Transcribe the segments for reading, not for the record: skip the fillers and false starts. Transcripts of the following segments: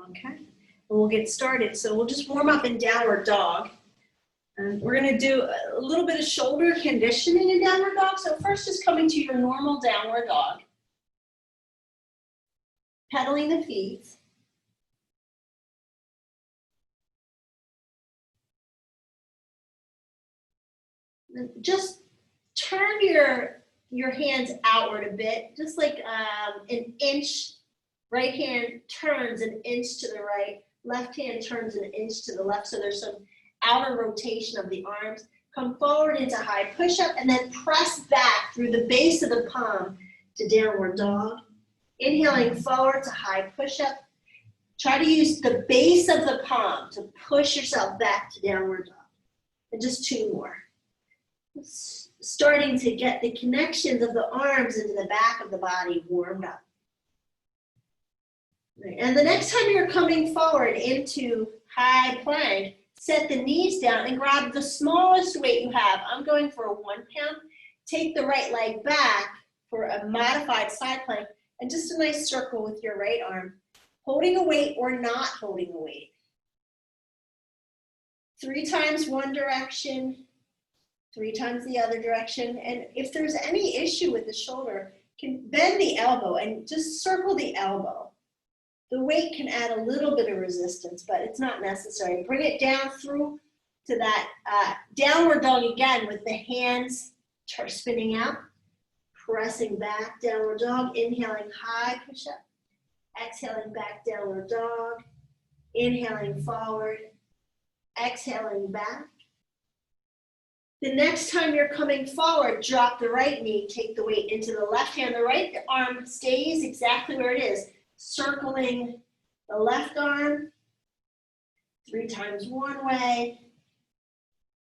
Okay, and we'll get started. So we'll just warm up in downward dog. And we're gonna do a little bit of shoulder conditioning in downward dog. So first, just coming to your normal downward dog. Pedaling the feet. Just turn your hands outward a bit, just like an inch. Right hand turns an inch to the right, left hand turns an inch to the left, so there's some outer rotation of the arms. Come forward into high push-up and then press back through the base of the palm to downward dog. Inhaling forward to high push-up. Try to use the base of the palm to push yourself back to downward dog. And just two more. Starting to get the connections of the arms into the back of the body warmed up. And the next time you're coming forward into high plank, set the knees down and grab the smallest weight you have. I'm going for a 1 pound. Take the right leg back for a modified side plank and just a nice circle with your right arm, holding a weight or not holding a weight. 3 times one direction, 3 times the other direction. And if there's any issue with the shoulder, you can bend the elbow and just circle the elbow. The weight can add a little bit of resistance, but it's not necessary. Bring it down through to that downward dog again with the hands spinning out, pressing back, downward dog, inhaling high push-up, exhaling back, downward dog, inhaling forward, exhaling back. The next time you're coming forward, drop the right knee, take the weight into the left hand. The right arm stays exactly where it is. Circling the left arm, 3 times one way,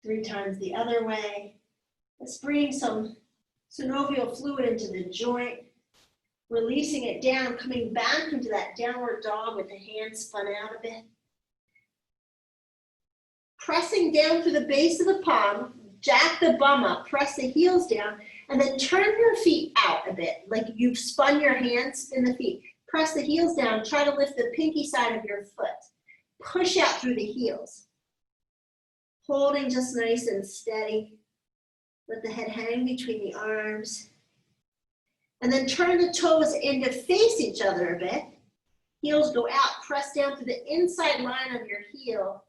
3 times the other way. Let's bring some synovial fluid into the joint, releasing it down, coming back into that downward dog with the hands spun out a bit. Pressing down through the base of the palm, jack the bum up, press the heels down, and then turn your feet out a bit, like you've spun your hands, spin the feet. Press the heels down, try to lift the pinky side of your foot. Push out through the heels. Holding just nice and steady. Let the head hang between the arms. And then turn the toes in to face each other a bit. Heels go out, press down to the inside line of your heel.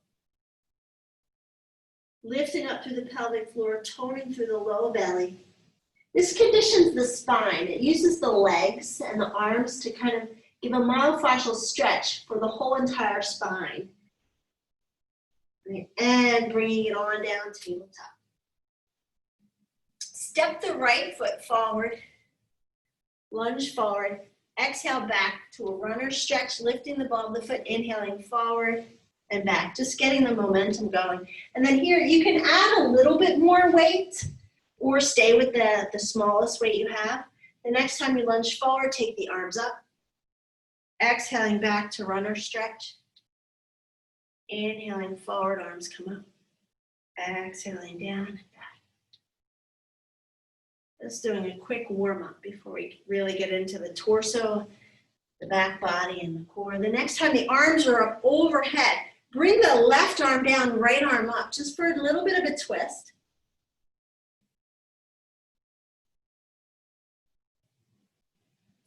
Lifting up through the pelvic floor, toning through the low belly. This conditions the spine. It uses the legs and the arms to kind of give a myofascial stretch for the whole entire spine. And bringing it on down, tabletop. Step the right foot forward, lunge forward, exhale back to a runner stretch, lifting the ball of the foot, inhaling forward and back, just getting the momentum going. And then here, you can add a little bit more weight or stay with the smallest weight you have. The next time you lunge forward, take the arms up. Exhaling back to runner stretch. Inhaling forward, arms come up. Exhaling down and back. Just doing a quick warm up before we really get into the torso, the back body, and the core. The next time the arms are up overhead, bring the left arm down, right arm up, just for a little bit of a twist.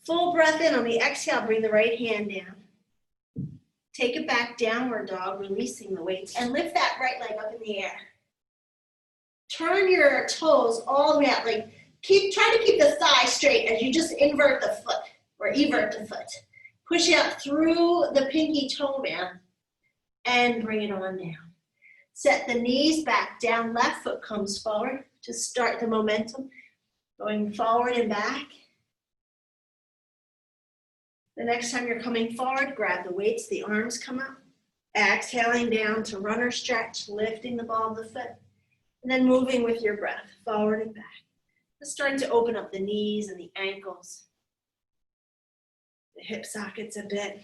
Full breath in. On the exhale, bring the right hand down. Take it back, downward dog, releasing the weights, and lift that right leg up in the air. Turn your toes all the way out. Like try to keep the thigh straight as you just invert the foot or evert the foot. Push out through the pinky toe band and bring it on down. Set the knees back down. Left foot comes forward to start the momentum. Going forward and back. The next time you're coming forward, grab the weights, the arms come up. Exhaling down to runner stretch, lifting the ball of the foot. And then moving with your breath, forward and back. Just starting to open up the knees and the ankles, the hip sockets a bit.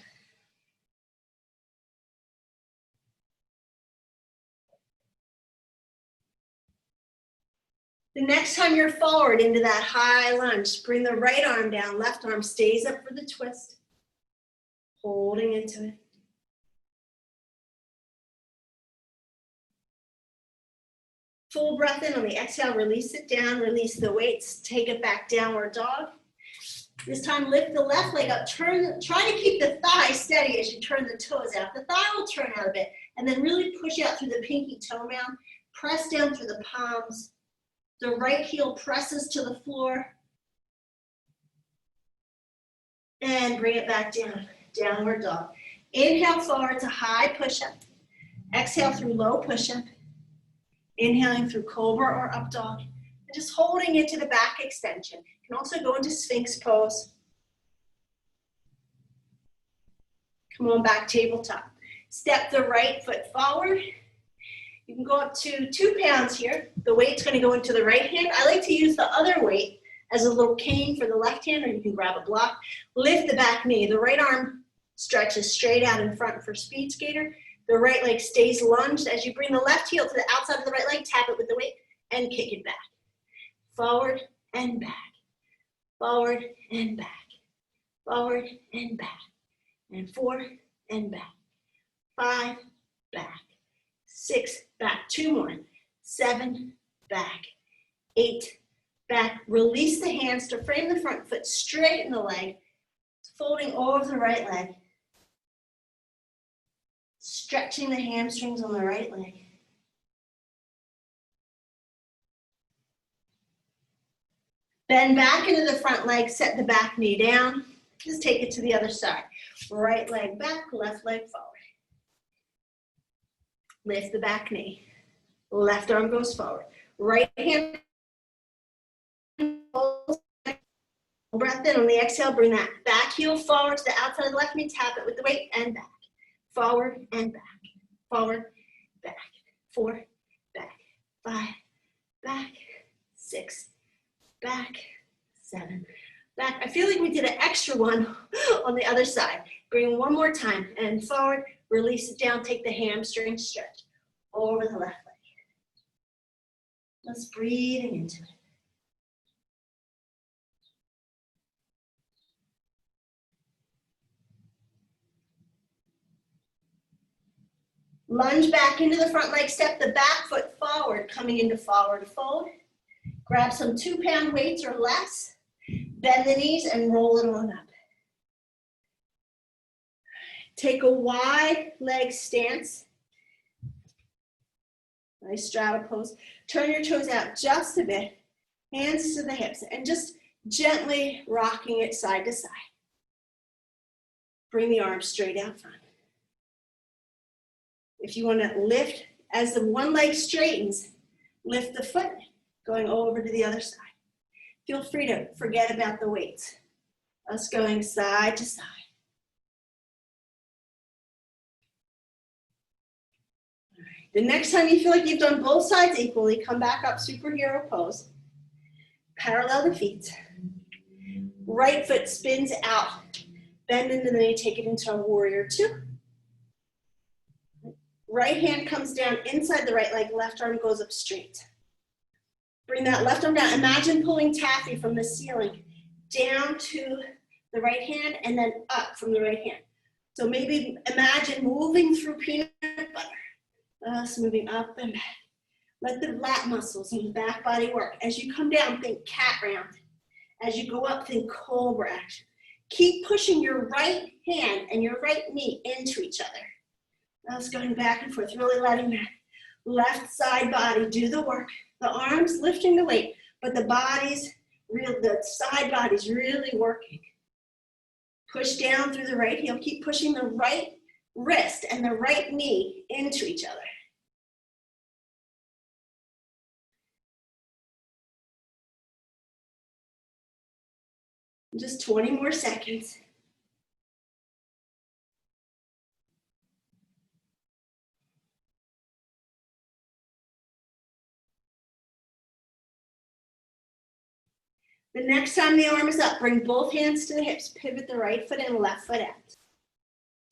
The next time you're forward into that high lunge, bring the right arm down, left arm stays up for the twist. Holding into it. Full breath in on the exhale, release it down, release the weights, take it back, downward dog. This time lift the left leg up, try to keep the thigh steady as you turn the toes out. The thigh will turn out a bit, and then really push out through the pinky toe mound, press down through the palms. The right heel presses to the floor. And bring it back down, downward dog. Inhale forward to high push-up. Exhale through low push-up. Inhaling through cobra or up dog. And just holding into the back extension. You can also go into Sphinx pose. Come on back, tabletop. Step the right foot forward. You can go up to 2 pounds here. The weight's gonna go into the right hand. I like to use the other weight as a little cane for the left hand, or you can grab a block. Lift the back knee. The right arm stretches straight out in front for speed skater. The right leg stays lunged. As you bring the left heel to the outside of the right leg, tap it with the weight and kick it back. Forward and back. Forward and back. Forward and back. And 4 and back. 5, back. 6, back. 2 more. 7, back. 8, back. Release the hands to frame the front foot, straighten the leg, folding over the right leg. Stretching the hamstrings on the right leg. Bend back into the front leg, set the back knee down. Just take it to the other side. Right leg back, left leg forward. Lift the back knee. Left arm goes forward. Right hand. Breath in on the exhale, bring that back heel forward to the outside of the left knee, tap it with the weight and back. Forward and back. Forward, back. 4, back. 5, back. 6, back. 7, back. I feel like we did an extra one on the other side. Bring one more time and forward, release it down, take the hamstring stretch over the left leg. Just breathing into it. Lunge back into the front leg, step the back foot forward, coming into forward fold. Grab some 2-pound weights or less. Bend the knees and roll it on up. Take a wide leg stance. Nice straddle pose. Turn your toes out just a bit. Hands to the hips and just gently rocking it side to side. Bring the arms straight out front. If you want to lift, as the one leg straightens, lift the foot, going over to the other side. Feel free to forget about the weights. Us going side to side. All right. The next time you feel like you've done both sides equally, come back up, superhero pose. Parallel the feet. Right foot spins out. Bend into the knee, take it into a warrior 2. Right hand comes down inside the right leg, left arm goes up straight. Bring that left arm down. Imagine pulling taffy from the ceiling down to the right hand and then up from the right hand. So maybe imagine moving through peanut butter. Us moving up and back. Let the lat muscles and the back body work. As you come down, think cat round. As you go up, think cobra action. Keep pushing your right hand and your right knee into each other. Us going back and forth, really letting that left side body do the work. The arms lifting the weight, but the side body's really working. Push down through the right heel. Keep pushing the right wrist and the right knee into each other. Just 20 more seconds. The next time the arm is up, bring both hands to the hips, pivot the right foot in, left foot out.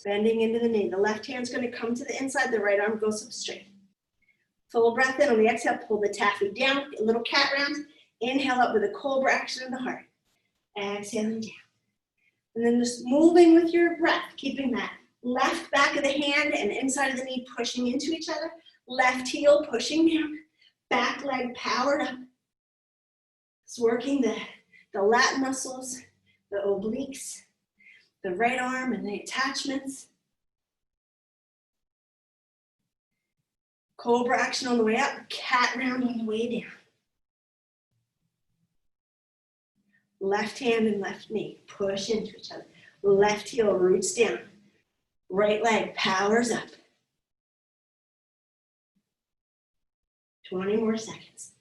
Bending into the knee. The left hand's going to come to the inside, the right arm goes up straight. Full breath in. On the exhale, pull the taffy down, a little cat round. Inhale up with a cobra action in the heart. Exhaling down. And then just moving with your breath, keeping that left back of the hand and inside of the knee pushing into each other. Left heel pushing down. Back leg powered up. It's working the lat muscles, the obliques, the right arm and the attachments. Cobra action on the way up, cat round on the way down. Left hand and left knee, push into each other. Left heel roots down. Right leg powers up. 20 more seconds.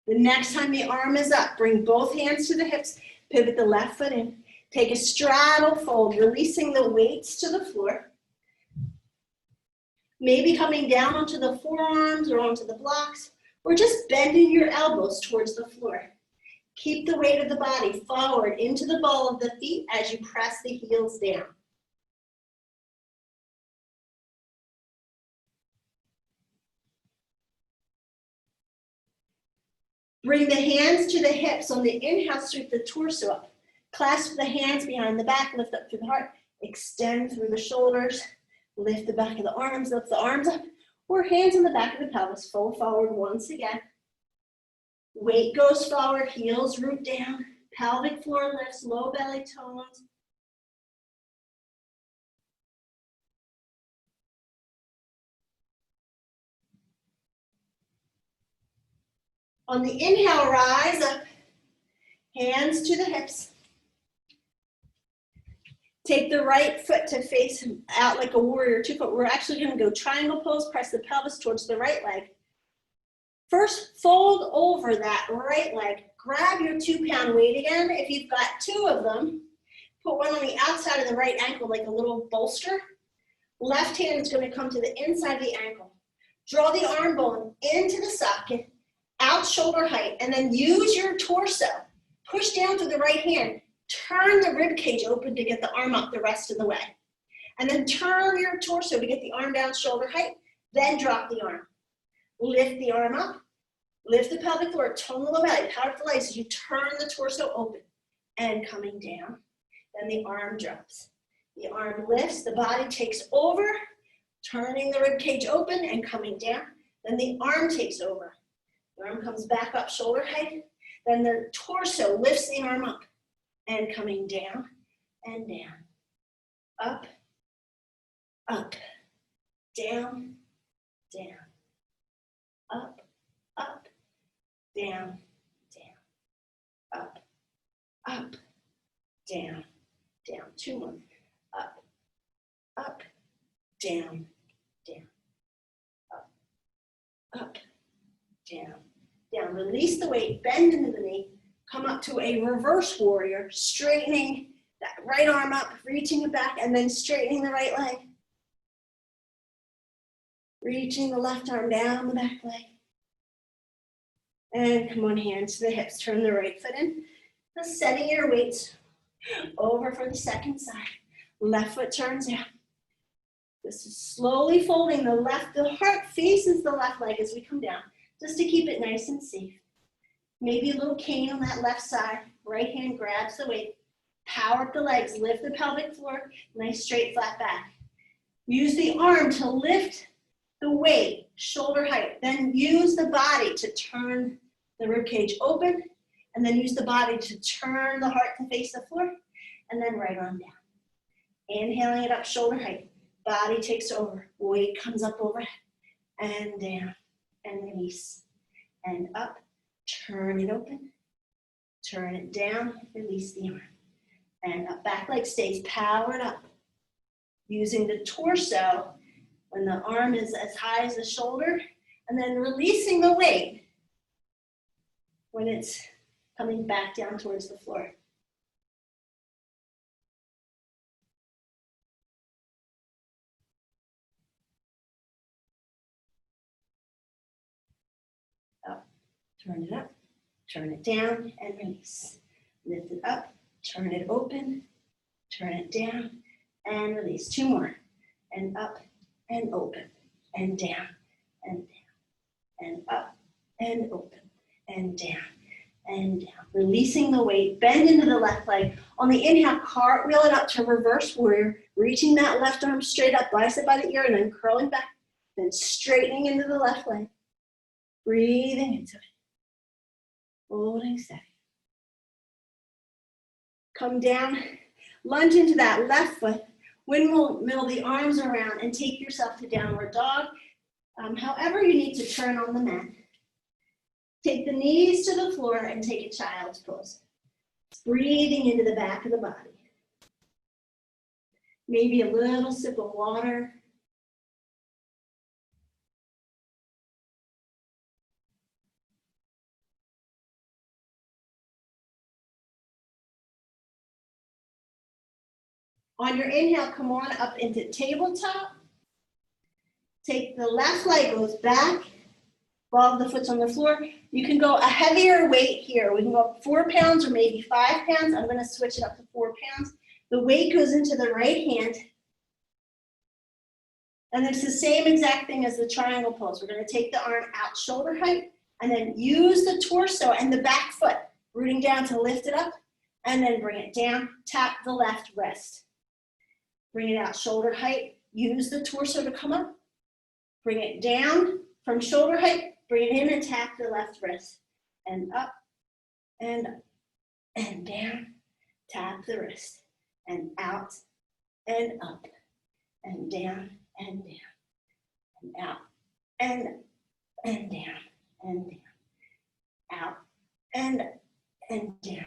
The next time the arm is up, bring both hands to the hips, pivot the left foot in, take a straddle fold, releasing the weights to the floor. Maybe coming down onto the forearms or onto the blocks, or just bending your elbows towards the floor. Keep the weight of the body forward into the ball of the feet as you press the heels down. Bring the hands to the hips. On the inhale, sweep the torso up. Clasp the hands behind the back, lift up through the heart, extend through the shoulders, lift the back of the arms, lift the arms up, or hands on the back of the pelvis, fold forward once again. Weight goes forward, heels root down, pelvic floor lifts, low belly tones. On the inhale, rise up, hands to the hips. Take the right foot to face out like a warrior two foot. We're actually going to go triangle pose, press the pelvis towards the right leg. First, fold over that right leg. Grab your 2-pound weight again. If you've got 2 of them, put one on the outside of the right ankle like a little bolster. Left hand is going to come to the inside of the ankle. Draw the arm bone into the socket, out shoulder height, and then use your torso. Push down through the right hand. Turn the rib cage open to get the arm up the rest of the way. And then turn your torso to get the arm down shoulder height, then drop the arm. Lift the arm up, lift the pelvic floor, tone the low belly, power up the legs as you turn the torso open and coming down. Then the arm drops. The arm lifts, the body takes over, turning the rib cage open and coming down. Then the arm takes over. The arm comes back up shoulder height. Then the torso lifts the arm up and coming down and down. Up, up, down, down. Up, up, down, down. Up, up, down, down. 2 more. Up, up, down, down. Up, up, down, down. Release the weight, bend into the knee. Come up to a reverse warrior, straightening that right arm up, reaching it back, and then straightening the right leg. Reaching the left arm down the back leg. And come on, hands to the hips. Turn the right foot in. Now setting your weights over for the second side. Left foot turns out. This is slowly folding the left. The heart faces the left leg as we come down, just to keep it nice and safe. Maybe a little cane on that left side. Right hand grabs the weight. Power up the legs. Lift the pelvic floor. Nice straight flat back. Use the arm to lift the weight, shoulder height. Then use the body to turn the rib cage open. And then use the body to turn the heart to face the floor. And then right arm down. Inhaling it up, shoulder height. Body takes over. Weight comes up overhead. And down. And release. And up. Turn it open. Turn it down. Release the arm. And up. Back leg stays powered up. Using the torso when the arm is as high as the shoulder. And then releasing the weight when it's coming back down towards the floor. Up, turn it up, turn it down, and release. Lift it up, turn it open, turn it down, and release. 2 more. And up, and open, and down, and down, and up, and open, and down, and down. Releasing the weight, bend into the left leg. On the inhale, cartwheel it up to reverse warrior, reaching that left arm straight up, bicep by the ear, and then curling back, then straightening into the left leg. Breathing into it. Holding steady. Come down, lunge into that left foot, windmill the arms around, and take yourself to downward dog. However you need to turn on the mat. Take the knees to the floor and take a child's pose. Breathing into the back of the body. Maybe a little sip of water. On your inhale, come on up into tabletop. Take the left leg goes back. Ball of the foot's on the floor. You can go a heavier weight here. We can go up 4 pounds or maybe 5 pounds. I'm going to switch it up to 4 pounds. The weight goes into the right hand. And it's the same exact thing as the triangle pose. We're going to take the arm out shoulder height and then use the torso and the back foot, rooting down to lift it up and then bring it down. Tap the left wrist. Bring it out shoulder height. Use the torso to come up. Bring it down from shoulder height. Bring it in and tap the left wrist. And up and down. Tap the wrist. And out and up and down and down. And out and down and down. Out and down.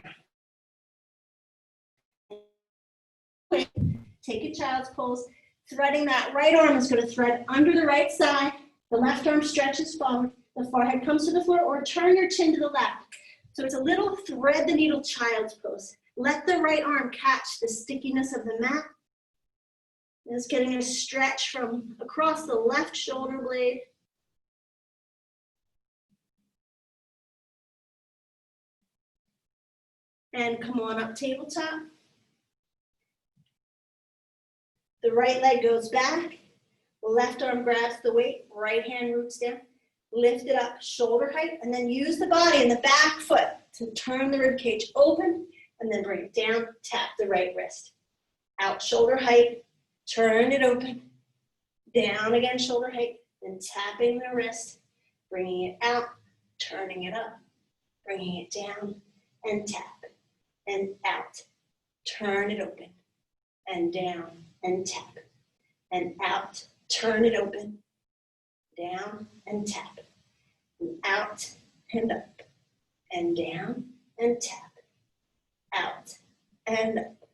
Take a child's pose. Threading that right arm is going to thread under the right side. The left arm stretches forward. The forehead comes to the floor, or turn your chin to the left. So it's a little thread the needle child's pose. Let the right arm catch the stickiness of the mat. It's getting a stretch from across the left shoulder blade. And come on up tabletop. The right leg goes back. The left arm grabs the weight. Right hand roots down. Lift it up shoulder height. And then use the body and the back foot to turn the rib cage open. And then bring it down. Tap the right wrist. Out shoulder height. Turn it open. Down again shoulder height. Then tapping the wrist. Bringing it out. Turning it up. Bringing it down. And tap. And out. Turn it open. And down. And tap. And out. Turn it open. Down and tap. And out and up. And down and tap. Out and up.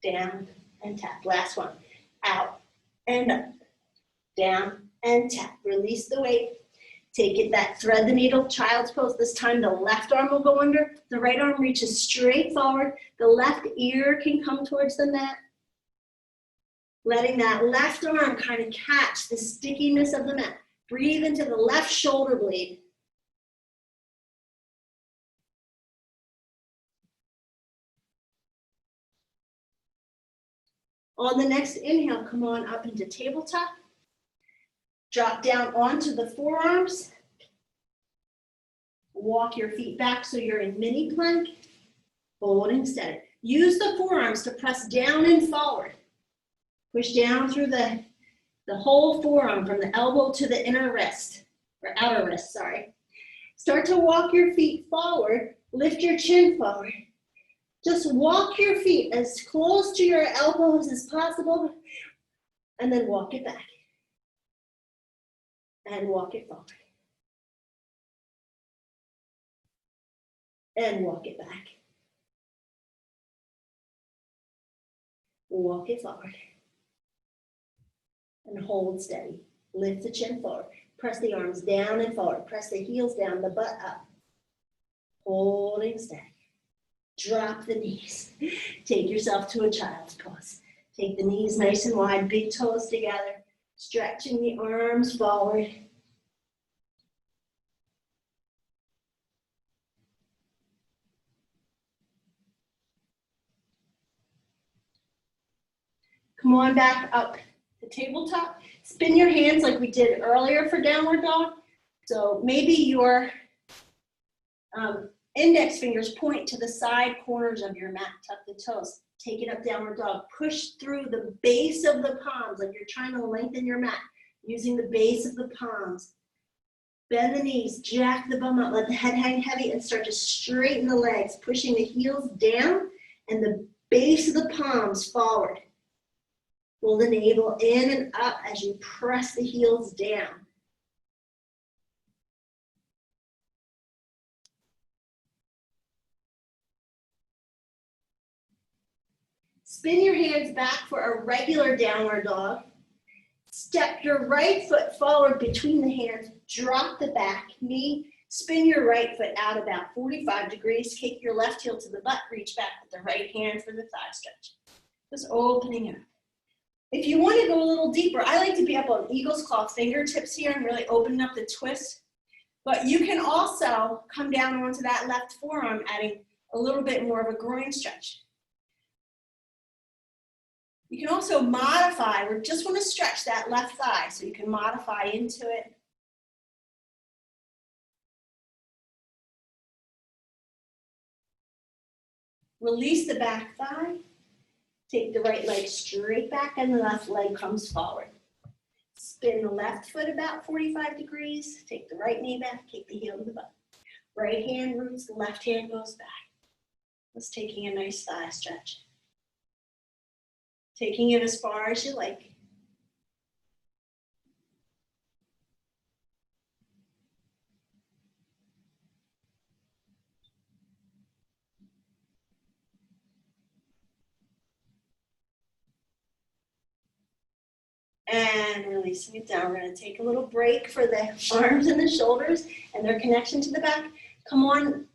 Down and tap. Last one. Out and up. Down and tap. Release the weight. Take it back. Thread the needle. Child's pose. This time the left arm will go under. The right arm reaches straight forward. The left ear can come towards the mat. Letting that left arm kind of catch the stickiness of the mat. Breathe into the left shoulder blade. On the next inhale, come on up into tabletop. Drop down onto the forearms. Walk your feet back so you're in mini plank. Holding steady. Use the forearms to press down and forward. Push down through the whole forearm from the elbow to the inner wrist, or outer wrist, sorry. Start to walk your feet forward. Lift your chin forward. Just walk your feet as close to your elbows as possible, and then walk it back. And walk it forward. And walk it back. Walk it forward. And hold steady. Lift the chin forward. Press the arms down and forward. Press the heels down, the butt up. Holding steady. Drop the knees. Take yourself to a child's pose. Take the knees nice and wide, big toes together. Stretching the arms forward. Come on back up. The tabletop. Spin your hands like we did earlier for downward dog. So maybe your Index fingers point to the side corners of your mat. Tuck the toes. Take it up, downward dog. Push through the base of the palms like you're trying to lengthen your mat using the base of the palms. Bend the knees, jack the bum up, let the head hang heavy, and start to straighten the legs, pushing the heels down and the base of the palms forward. Pull the navel in and up as you press the heels down. Spin your hands back for a regular downward dog. Step your right foot forward between the hands, drop the back knee, spin your right foot out about 45 degrees, kick your left heel to the butt, reach back with the right hand for the thigh stretch. Just opening up. If you want to go a little deeper, I like to be up on eagle's claw fingertips here and really open up the twist. But you can also come down onto that left forearm, adding a little bit more of a groin stretch. You can also modify, we just want to stretch that left thigh, so you can modify into it. Release the back thigh. Take the right leg straight back and the left leg comes forward. Spin the left foot about 45 degrees. Take the right knee back, kick the heel to the butt. Right hand roots, left hand goes back. Just taking a nice thigh stretch. Taking it as far as you like. And releasing it down. We're going to take a little break for the arms and the shoulders and their connection to the back. Come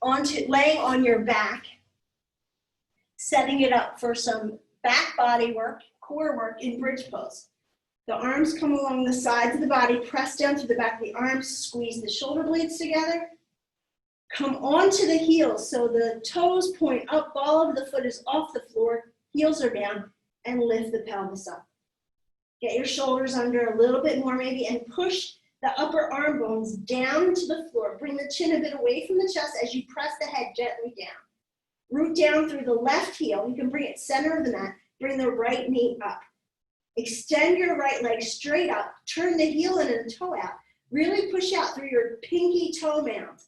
onto laying on your back, setting it up for some back body work, core work in bridge pose. The arms come along the sides of the body, press down through the back of the arms, squeeze the shoulder blades together. Come onto the heels so the toes point up, ball of the foot is off the floor, heels are down, and lift the pelvis up. Get your shoulders under a little bit more maybe and push the upper arm bones down to the floor. Bring the chin a bit away from the chest as you press the head gently down. Root down through the left heel. You can bring it center of the mat. Bring the right knee up. Extend your right leg straight up. Turn the heel in and the toe out. Really push out through your pinky toe mound.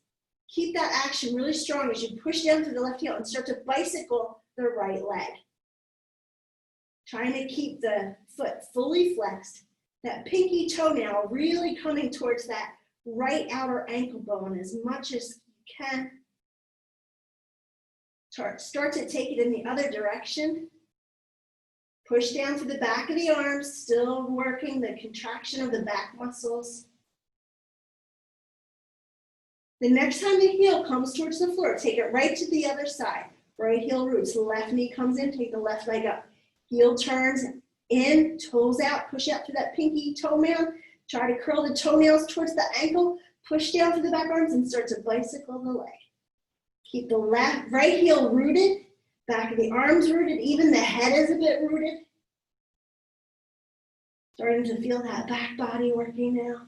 Keep that action really strong as you push down through the left heel and start to bicycle the right leg. Trying to keep the foot fully flexed. That pinky toenail really coming towards that right outer ankle bone as much as you can. Start to take it in the other direction. Push down to the back of the arms, still working the contraction of the back muscles. The next time the heel comes towards the floor, take it right to the other side. Right heel roots, left knee comes in, take the left leg up. Heel turns in, toes out, push out through that pinky toe mound. Try to curl the toenails towards the ankle, push down through the back arms and start to bicycle the leg. Keep the right heel rooted, back of the arms rooted, even the head is a bit rooted. Starting to feel that back body working now.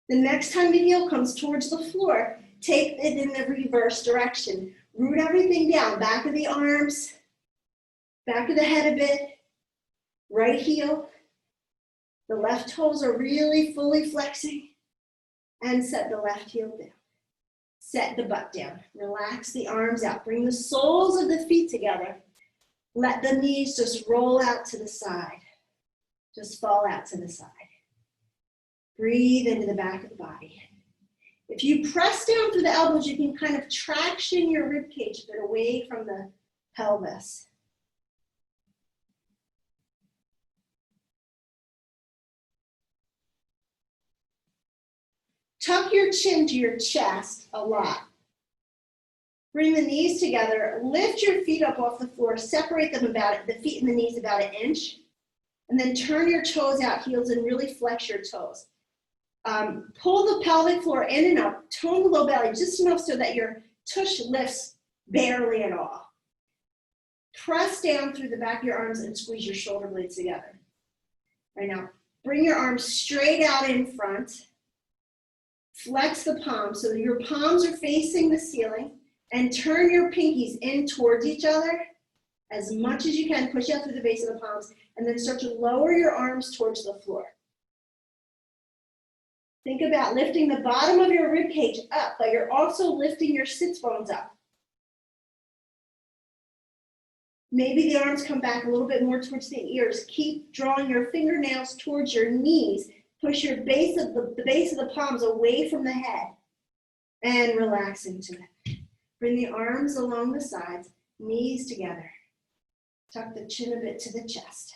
The next time the heel comes towards the floor, take it in the reverse direction. Root everything down, back of the arms, back of the head a bit, right heel. The left toes are really fully flexing and set the left heel down. Set the butt down. Relax the arms out. Bring the soles of the feet together. Let the knees just roll out to the side. Just fall out to the side. Breathe into the back of the body. If you press down through the elbows, you can kind of traction your rib cage a bit away from the pelvis. Tuck your chin to your chest a lot. Bring the knees together, lift your feet up off the floor, separate them the feet and the knees about 1 inch, and then turn your toes out, heels, and really flex your toes. Pull the pelvic floor in and up, tone the low belly just enough so that your tush lifts barely at all. Press down through the back of your arms and squeeze your shoulder blades together. Right now, bring your arms straight out in front. Flex the palms so your palms are facing the ceiling, and turn your pinkies in towards each other as much as you can. Push out through the base of the palms, and then start to lower your arms towards the floor. Think about lifting the bottom of your rib cage up, but you're also lifting your sits bones up. Maybe the arms come back a little bit more towards the ears. Keep drawing your fingernails towards your knees. Push your base of the base of the palms away from the head and relax into it. Bring the arms along the sides, knees together. Tuck the chin a bit to the chest.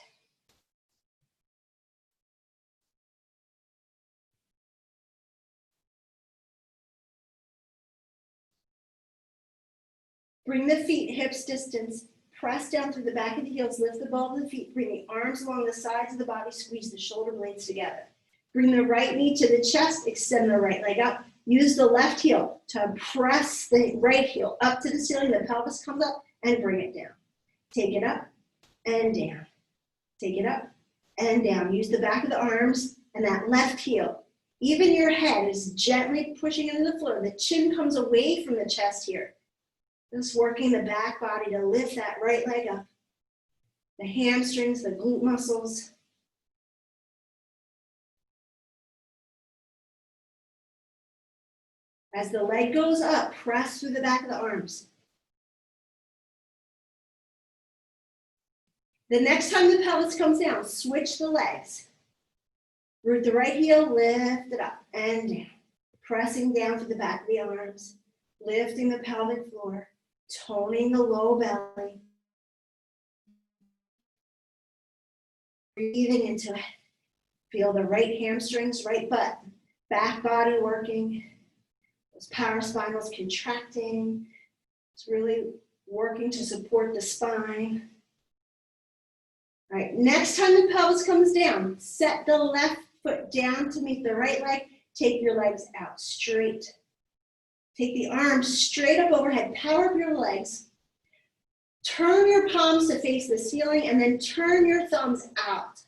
Bring the feet hips distance. Press down through the back of the heels. Lift the ball of the feet. Bring the arms along the sides of the body. Squeeze the shoulder blades together. Bring the right knee to the chest. Extend the right leg up. Use the left heel to press the right heel up to the ceiling. The pelvis comes up and bring it down. Take it up and down. Take it up and down. Use the back of the arms and that left heel. Even your head is gently pushing into the floor. The chin comes away from the chest here. Just working the back body to lift that right leg up. The hamstrings, the glute muscles. As the leg goes up, press through the back of the arms. The next time the pelvis comes down, switch the legs. Root the right heel, lift it up and down. Pressing down through the back of the arms, lifting the pelvic floor, toning the low belly. Breathing into it. Feel the right hamstrings, right butt, back body working. Those paraspinals contracting. It's really working to support the spine. All right, next time the pelvis comes down, set the left foot down to meet the right leg. Take your legs out straight. Take the arms straight up overhead. Power up your legs. Turn your palms to face the ceiling and then turn your thumbs out.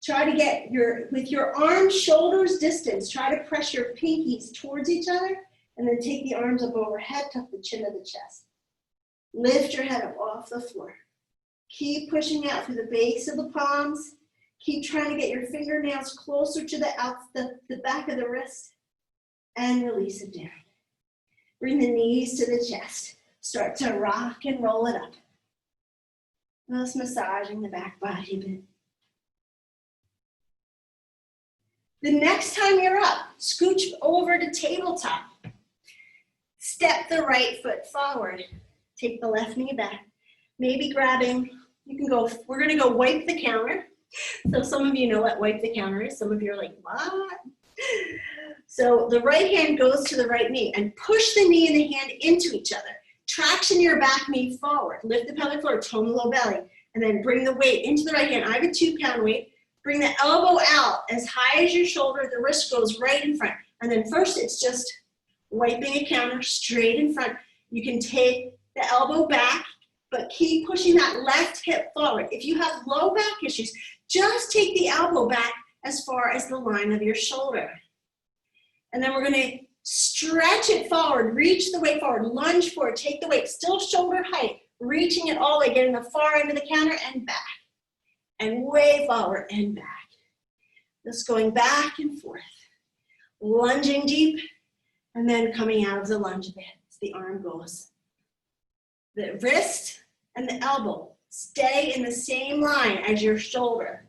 Try to get with your arms, shoulders distance, try to press your pinkies towards each other and then take the arms up overhead, tuck the chin to the chest. Lift your head up off the floor. Keep pushing out through the base of the palms. Keep trying to get your fingernails closer to the back of the wrist and release it down. Bring the knees to the chest. Start to rock and roll it up. Just massaging the back body a bit. The next time you're up, scooch over to tabletop. Step the right foot forward. Take the left knee back. Maybe grabbing, we're gonna go wipe the counter. So some of you know what wipe the counter is. Some of you are like, what? So the right hand goes to the right knee and push the knee and the hand into each other. Traction your back knee forward. Lift the pelvic floor, tone the low belly, and then bring the weight into the right hand. I have a 2-pound weight. Bring the elbow out as high as your shoulder. The wrist goes right in front. And then first it's just wiping a counter straight in front. You can take the elbow back, but keep pushing that left hip forward. If you have low back issues, just take the elbow back as far as the line of your shoulder. And then we're going to stretch it forward, reach the weight forward, lunge forward, take the weight, still shoulder height, reaching it all the way, getting the far end of the counter and back. And way forward and back. Just going back and forth. Lunging deep, and then coming out of the lunge a bit as the arm goes. The wrist and the elbow stay in the same line as your shoulder.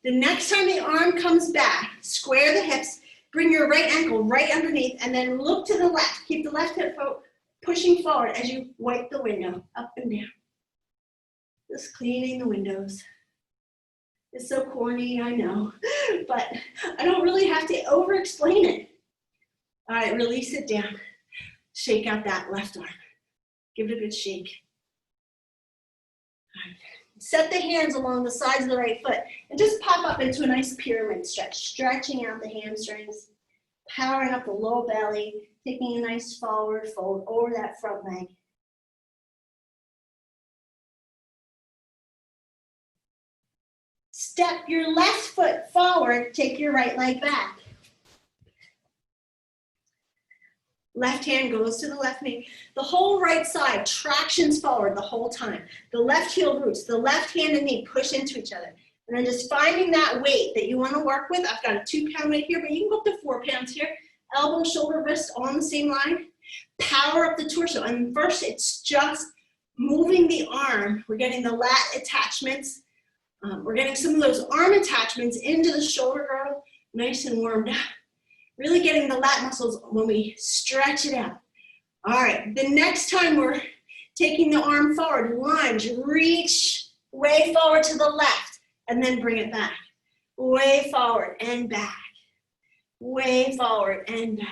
The next time the arm comes back, square the hips, bring your right ankle right underneath, and then look to the left. Keep the left hip pushing forward as you wipe the window up and down. Just cleaning the windows. It's so corny, I know, but I don't really have to over-explain it. All right, release it down. Shake out that left arm. Give it a good shake. All right. Set the hands along the sides of the right foot and just pop up into a nice pyramid stretch, stretching out the hamstrings, powering up the low belly, taking a nice forward fold over that front leg. Step your left foot forward, take your right leg back. Left hand goes to the left knee. The whole right side tractions forward the whole time. The left heel roots, the left hand and knee push into each other. And then just finding that weight that you want to work with. I've got a 2-pound weight here, but you can go up to 4 pounds here. Elbow, shoulder, wrist all on the same line. Power up the torso. And first, it's just moving the arm. We're getting the lat attachments. We're getting some of those arm attachments into the shoulder girdle, nice and warmed up. Really getting the lat muscles when we stretch it out. All right, the next time we're taking the arm forward, lunge, reach way forward to the left, and then bring it back. Way forward and back. Way forward and back.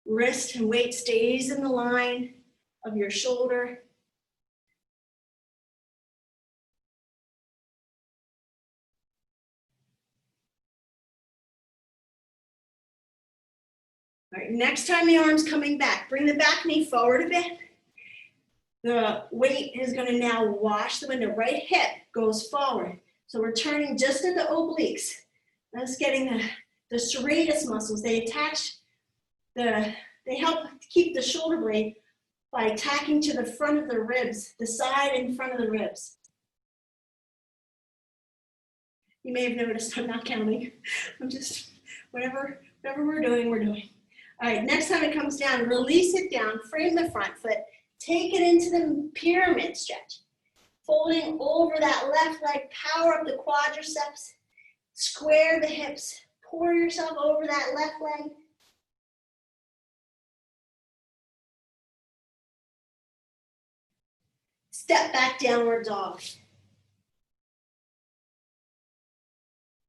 Wrist and weight stays in the line of your shoulder. All right, next time the arm's coming back, bring the back knee forward a bit. The weight is going to now wash the window. Right hip goes forward. So we're turning just at the obliques. That's getting the serratus muscles. They attach they help keep the shoulder blade by tacking to the front of the ribs, the side and front of the ribs. You may have noticed I'm not counting. I'm just, whatever we're doing, we're doing. All right, next time it comes down, release it down, frame the front foot, take it into the pyramid stretch. Folding over that left leg, power up the quadriceps, square the hips, pour yourself over that left leg. Step back, downward dog.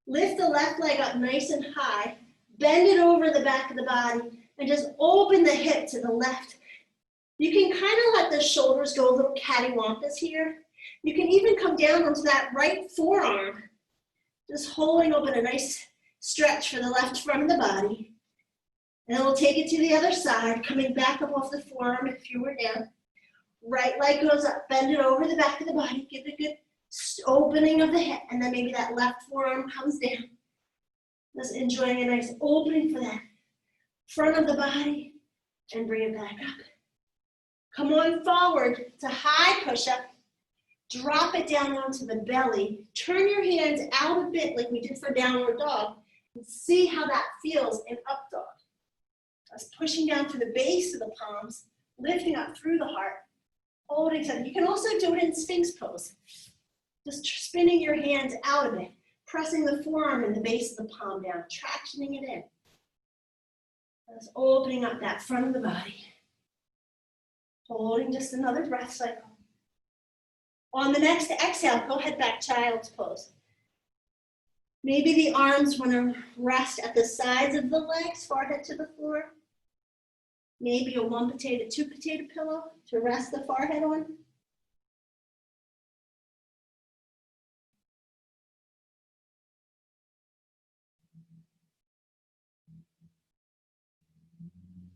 Lift the left leg up nice and high, bend it over the back of the body, and just open the hip to the left. You can kind of let the shoulders go a little cattywampus here. You can even come down onto that right forearm, just holding open a nice stretch for the left front of the body. And then we'll take it to the other side, coming back up off the forearm if you were down. Right leg goes up, bend it over the back of the body, give a good opening of the hip, and then maybe that left forearm comes down. Just enjoying a nice opening for that front of the body, and bring it back up. Come on forward to high push-up. Drop it down onto the belly. Turn your hands out a bit like we did for downward dog, and see how that feels in up dog. Just pushing down to the base of the palms, lifting up through the heart. Holding something. You can also do it in Sphinx pose. Just spinning your hands out of it, pressing the forearm and the base of the palm down, tractioning it in. Just opening up that front of the body. Holding just another breath cycle. On the next exhale, go ahead back child's pose. Maybe the arms want to rest at the sides of the legs, forehead to the floor. Maybe a 1 potato, 2 potato pillow to rest the forehead on.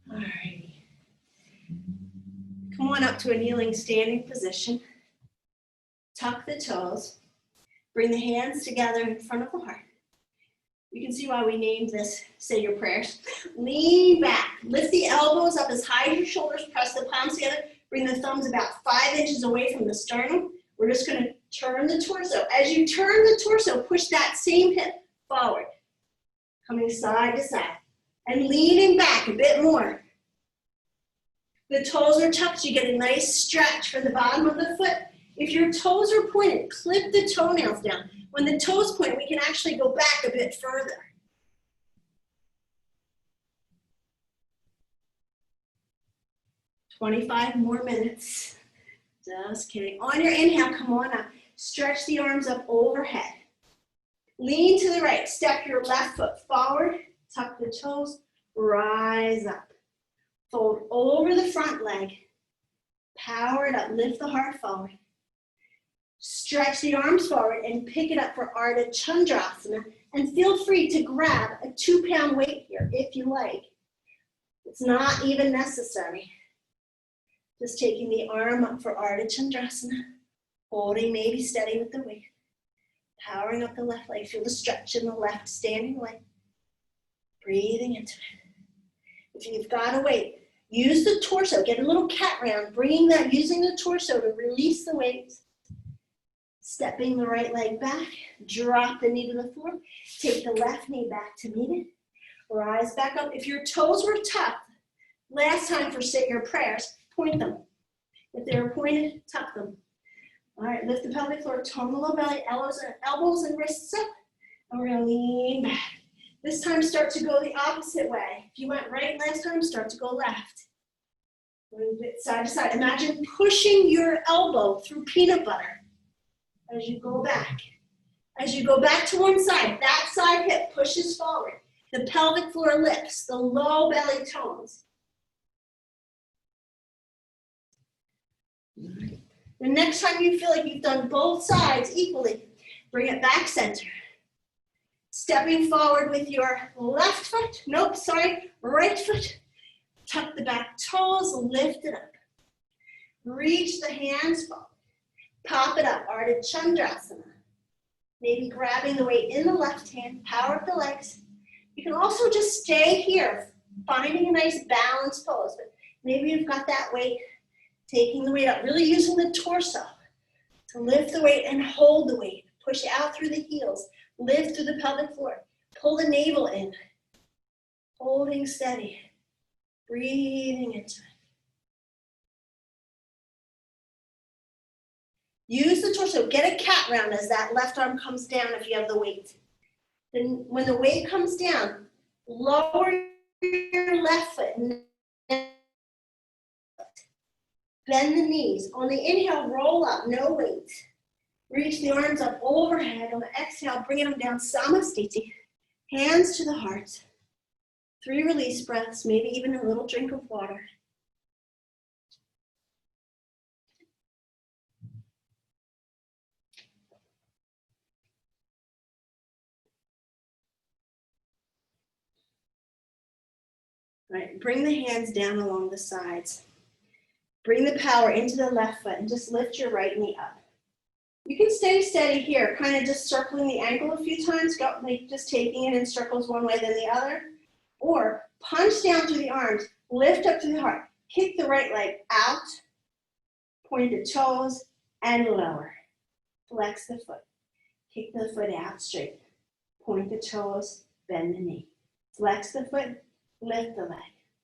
All right. Come on up to a kneeling standing position. Tuck the toes. Bring the hands together in front of the heart. You can see why we named this Say Your Prayers. Lean back. Lift the elbows up as high as your shoulders. Press the palms together. Bring the thumbs about 5 inches away from the sternum. We're just going to turn the torso. As you turn the torso, push that same hip forward. Coming side to side. And leaning back a bit more. The toes are tucked. You get a nice stretch from the bottom of the foot. If your toes are pointed, clip the toenails down. When the toes point, we can actually go back a bit further. "25 more minutes. Just kidding. On your inhale, come on up. Stretch the arms up overhead. Lean to the right. Step your left foot forward. Tuck the toes. Rise up. Fold over the front leg. Power it up. Lift the heart forward. Stretch the arms forward and pick it up for Ardha Chandrasana. And feel free to grab a 2-pound weight here if you like. It's not even necessary. Just taking the arm up for Ardha Chandrasana, holding maybe steady with the weight. Powering up the left leg. Feel the stretch in the left standing leg. Breathing into it. If you've got to wait, use the torso. Get a little cat round, bringing that, using the torso to release the weight. Stepping the right leg back. Drop the knee to the floor. Take the left knee back to meet it. Rise back up. If your toes were tucked, last time for sit your prayers, point them. If they were pointed, tuck them. All right, lift the pelvic floor, tone the low belly, elbows and wrists up, and we're gonna lean back. This time start to go the opposite way. If you went right last time, start to go left. Move it side to side. Imagine pushing your elbow through peanut butter as you go back. As you go back to one side, that side hip pushes forward. The pelvic floor lifts, the low belly tones. The next time you feel like you've done both sides equally, bring it back center. Stepping forward with your left foot, right foot. Tuck the back toes, lift it up. Reach the hands forward. Pop it up, Ardha Chandrasana. Maybe grabbing the weight in the left hand, power up the legs. You can also just stay here, finding a nice balanced pose, but maybe you've got that weight. Taking the weight up, really using the torso to lift the weight and hold the weight. Push out through the heels, lift through the pelvic floor. Pull the navel in, holding steady, breathing into it. Use the torso, get a cat round as that left arm comes down if you have the weight. Then when the weight comes down, lower your left foot. Bend the knees. On the inhale, roll up, no weight. Reach the arms up overhead. On the exhale, bringing them down, Samasthiti. Hands to the heart. 3 release breaths, maybe even a little drink of water. All right, bring the hands down along the sides. Bring the power into the left foot and just lift your right knee up. You can stay steady here, kind of just circling the ankle a few times, just taking it in circles one way then the other. Or punch down through the arms, lift up to the heart. Kick the right leg out, point the toes, and lower. Flex the foot. Kick the foot out straight. Point the toes, bend the knee. Flex the foot, lift the leg.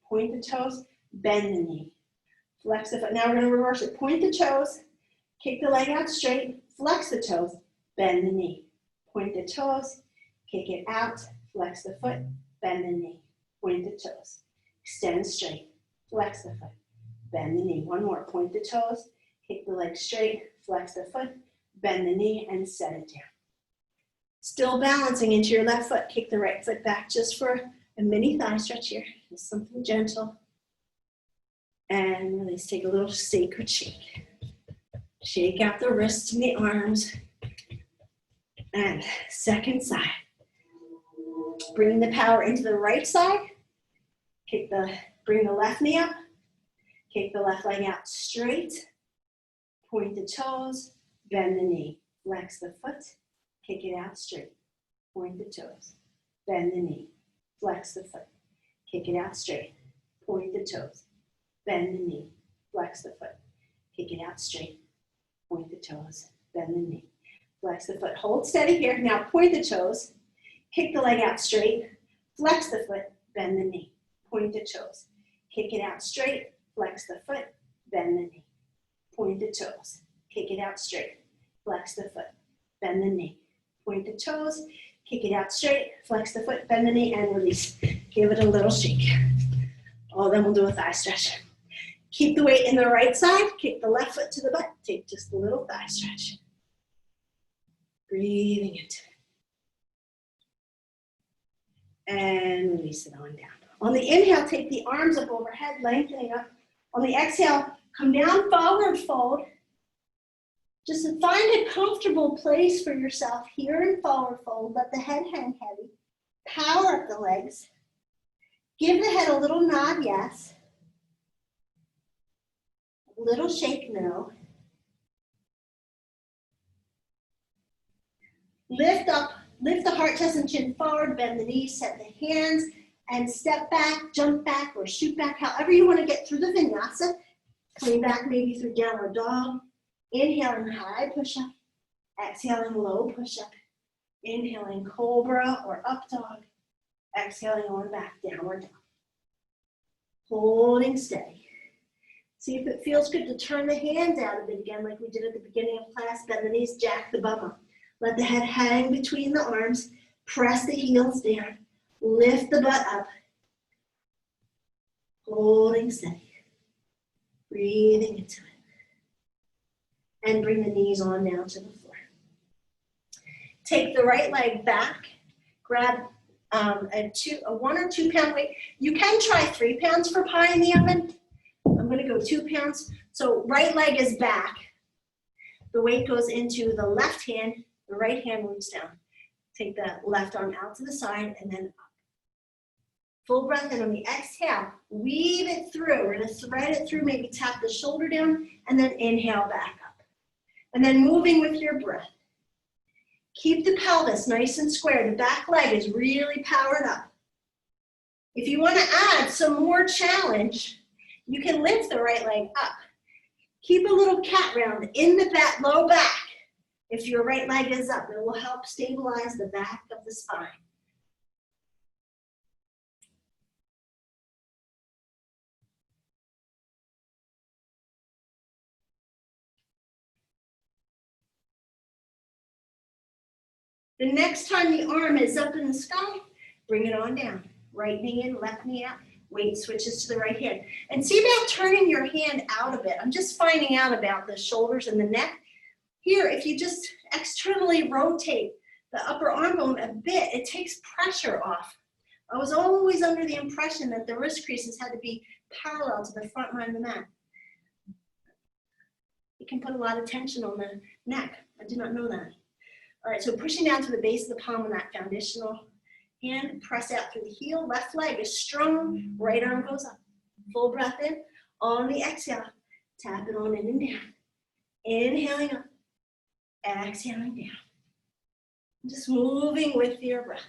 Point the toes, bend the knee. Flex the foot. Now we're going to reverse it. Point the toes, kick the leg out straight, flex the toes, bend the knee. Point the toes, kick it out, flex the foot, bend the knee. Point the toes, extend straight, flex the foot, bend the knee. One more. Point the toes, kick the leg straight, flex the foot, bend the knee, and set it down. Still balancing into your left foot. Kick the right foot back just for a mini thigh stretch here. Just something gentle. And release. Take a little sacred shake. Shake out the wrists and the arms. And second side. Bring the power into the right side. Bring the left knee up. Kick the left leg out straight. Point the toes. Bend the knee. Flex the foot. Kick it out straight. Point the toes. Bend the knee. Flex the foot. Kick it out straight. Point the toes. Bend the knee, flex the foot, kick it out straight, point the toes, bend the knee, flex the foot. Hold steady here. Now point the toes, kick the leg out straight, flex the foot, bend the knee, point the toes, kick it out straight, flex the foot, bend the knee, point the toes, kick it out straight, flex the foot, bend the knee, point the toes, kick it out straight, flex the foot, bend the knee, and release. Give it a little shake. Oh, then we'll do a thigh stretch. Keep the weight in the right side, kick the left foot to the butt, take just a little thigh stretch. Breathing into it. And release it on down. On the inhale, take the arms up overhead, lengthening up. On the exhale, come down, forward fold. Just find a comfortable place for yourself here in forward fold. Let the head hang heavy. Power up the legs. Give the head a little nod, yes. Little shake now. Lift up, lift the heart, chest, and chin forward, bend the knees, set the hands, and step back, jump back, or shoot back, however you want to get through the vinyasa. Coming back maybe through downward dog. Inhaling high push-up. Exhaling low push-up. Inhaling cobra or up dog. Exhaling on back, downward dog. Holding steady. See if it feels good to turn the hands out a bit again like we did at the beginning of class. Bend the knees, jack the bum up. Let the head hang between the arms. Press the heels down. Lift the butt up. Holding steady. Breathing into it. And bring the knees on down to the floor. Take the right leg back. Grab a 1 or 2 pound weight. You can try 3 pounds for pie in the oven. I'm going to go 2 pounds. So right leg is back. The weight goes into the left hand. The right hand moves down. Take the left arm out to the side and then up. Full breath in on the exhale. Weave it through. We're going to thread it through. Maybe tap the shoulder down and then inhale back up. And then moving with your breath. Keep the pelvis nice and square. The back leg is really powered up. If you want to add some more challenge, you can lift the right leg up. Keep a little cat round in the back, low back. If your right leg is up, it will help stabilize the back of the spine. The next time the arm is up in the sky, bring it on down. Right knee in, left knee out. Weight switches to the right hand. And see about turning your hand out a bit. I'm just finding out about the shoulders and the neck. Here, if you just externally rotate the upper arm bone a bit, it takes pressure off. I was always under the impression that the wrist creases had to be parallel to the front line of the mat. It can put a lot of tension on the neck. I did not know that. All right, so pushing down to the base of the palm on that foundational hand, press out through the heel. Left leg is strong, right arm goes up. Full breath in. On the exhale, tap it on in and down. Inhaling up. Exhaling down. Just moving with your breath.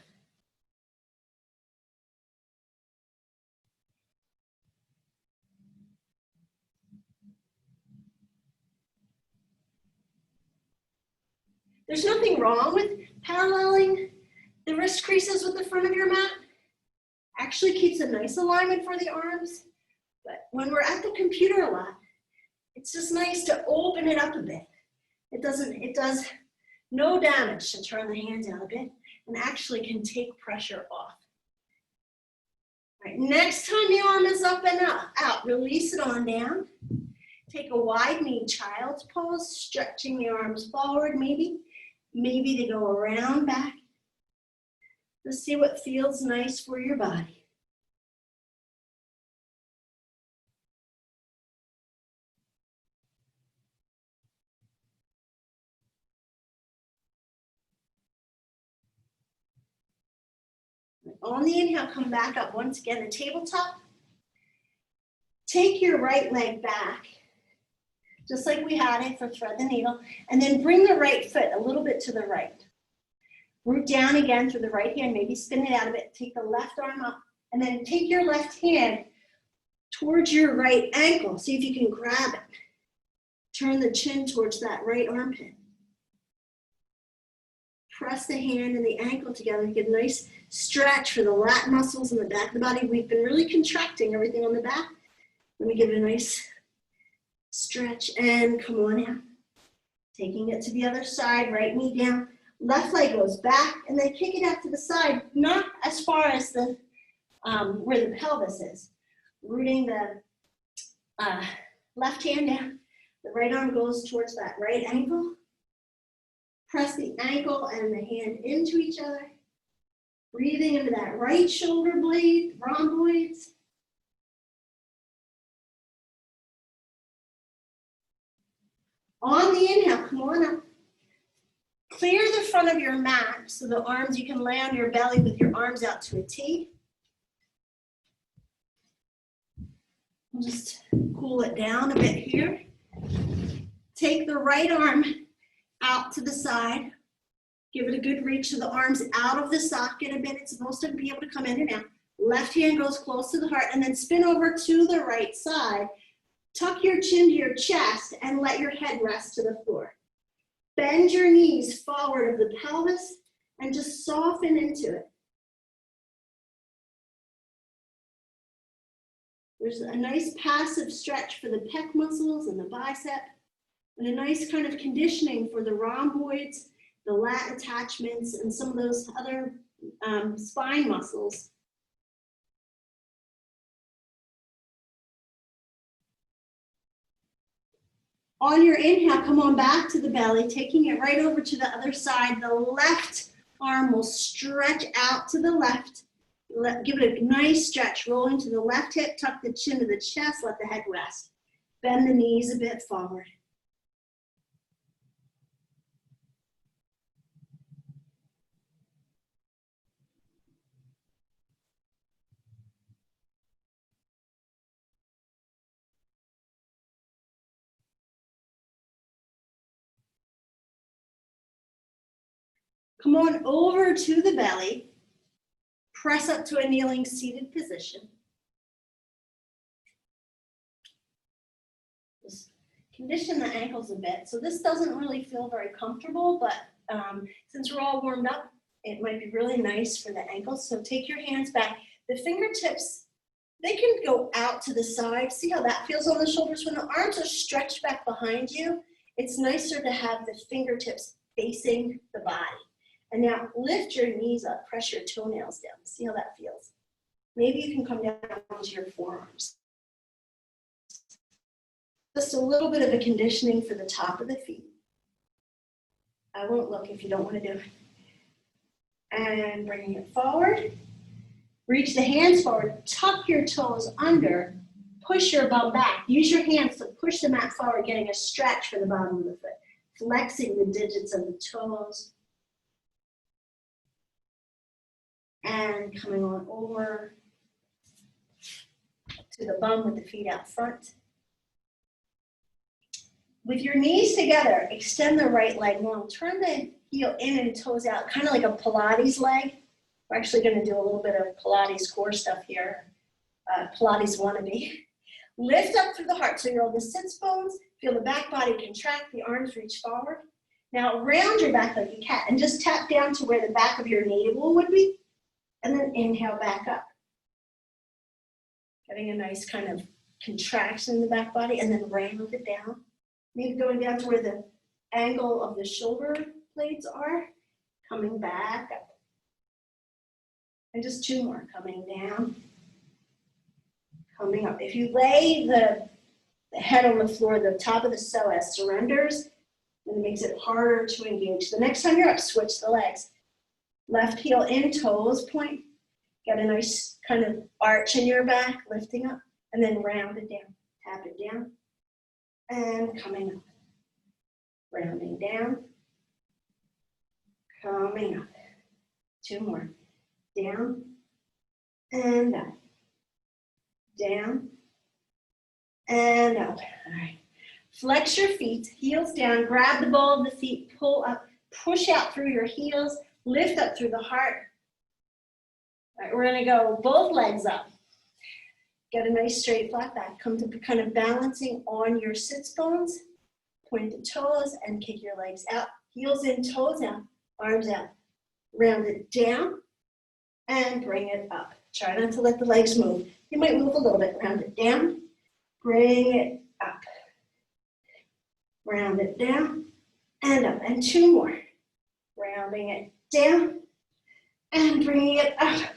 There's nothing wrong with paralleling the wrist creases with the front of your mat. Actually keeps a nice alignment for the arms. But when we're at the computer a lot, it's just nice to open it up a bit. It does no damage to turn the hands out a bit and actually can take pressure off. All right, next time the arm is up and out, release it on down. Take a wide knee child's pose, stretching the arms forward maybe. Maybe they go around back. Let's see what feels nice for your body. On the inhale, come back up. Once again, the tabletop. Take your right leg back, just like we had it for thread the needle, and then bring the right foot a little bit to the right. Root down again through the right hand, maybe spin it out a bit. Take the left arm up, and then take your left hand towards your right ankle. See if you can grab it. Turn the chin towards that right armpit. Press the hand and the ankle together. Get a nice stretch for the lat muscles in the back of the body. We've been really contracting everything on the back. Let me give it a nice stretch and come on out. Taking it to the other side, right knee down. Left leg goes back and then kick it out to the side, not as far as the where the pelvis is. Rooting the left hand down. The right arm goes towards that right ankle. Press the ankle and the hand into each other. Breathing into that right shoulder blade, rhomboids. On the inhale, come on up. Clear the front of your mat so the arms, you can lay on your belly with your arms out to a T. We'll just cool it down a bit here. Take the right arm out to the side. Give it a good reach so the arm's out of the socket a bit. It's supposed to be able to come in and out. Left hand goes close to the heart and then spin over to the right side. Tuck your chin to your chest and let your head rest to the floor. Bend your knees forward of the pelvis and just soften into it. There's a nice passive stretch for the pec muscles and the bicep, and a nice kind of conditioning for the rhomboids, the lat attachments, and some of those other spine muscles. On your inhale, come on back to the belly, taking it right over to the other side. The left arm will stretch out to the left. Give it a nice stretch, rolling to the left hip, tuck the chin to the chest, let the head rest. Bend the knees a bit forward. Come on over to the belly. Press up to a kneeling seated position. Just condition the ankles a bit. So this doesn't really feel very comfortable, but since we're all warmed up, it might be really nice for the ankles. So take your hands back. The fingertips, they can go out to the side. See how that feels on the shoulders? When the arms are stretched back behind you, it's nicer to have the fingertips facing the body. And now lift your knees up, press your toenails down. See how that feels? Maybe you can come down to your forearms. Just a little bit of a conditioning for the top of the feet. I won't look if you don't want to do it. And bringing it forward. Reach the hands forward, tuck your toes under, push your bum back. Use your hands to push the mat forward, getting a stretch for the bottom of the foot. Flexing the digits of the toes. And coming on over to the bum with the feet out front. With your knees together, extend the right leg long. Turn the heel in and toes out, kind of like a Pilates leg. We're actually going to do a little bit of Pilates core stuff here. Pilates wannabe. Lift up through the heart. So you're on the sits bones. Feel the back body contract. The arms reach forward. Now round your back like a cat and just tap down to where the back of your navel would be. And then inhale back up. Getting a nice kind of contraction in the back body and then round it down. Maybe going down to where the angle of the shoulder blades are. Coming back up. And just two more. Coming down. Coming up. If you lay the head on the floor, the top of the psoas surrenders, and it makes it harder to engage. The next time you're up, switch the legs. Left heel in, toes point. Get a nice kind of arch in your back, lifting up, and then round it down. Tap it down, and coming up. Rounding down, coming up. Two more. Down, and up. Down, and up. All right. Flex your feet, heels down, grab the ball of the feet, pull up, push out through your heels, lift up through the heart. All right, we're gonna go both legs up. Get a nice straight flat back. Come to kind of balancing on your sits bones. Point the toes and kick your legs out. Heels in, toes out, arms out. Round it down and bring it up. Try not to let the legs move. You might move a little bit. Round it down, bring it up. Round it down and up. And two more. Rounding it down and bringing it up.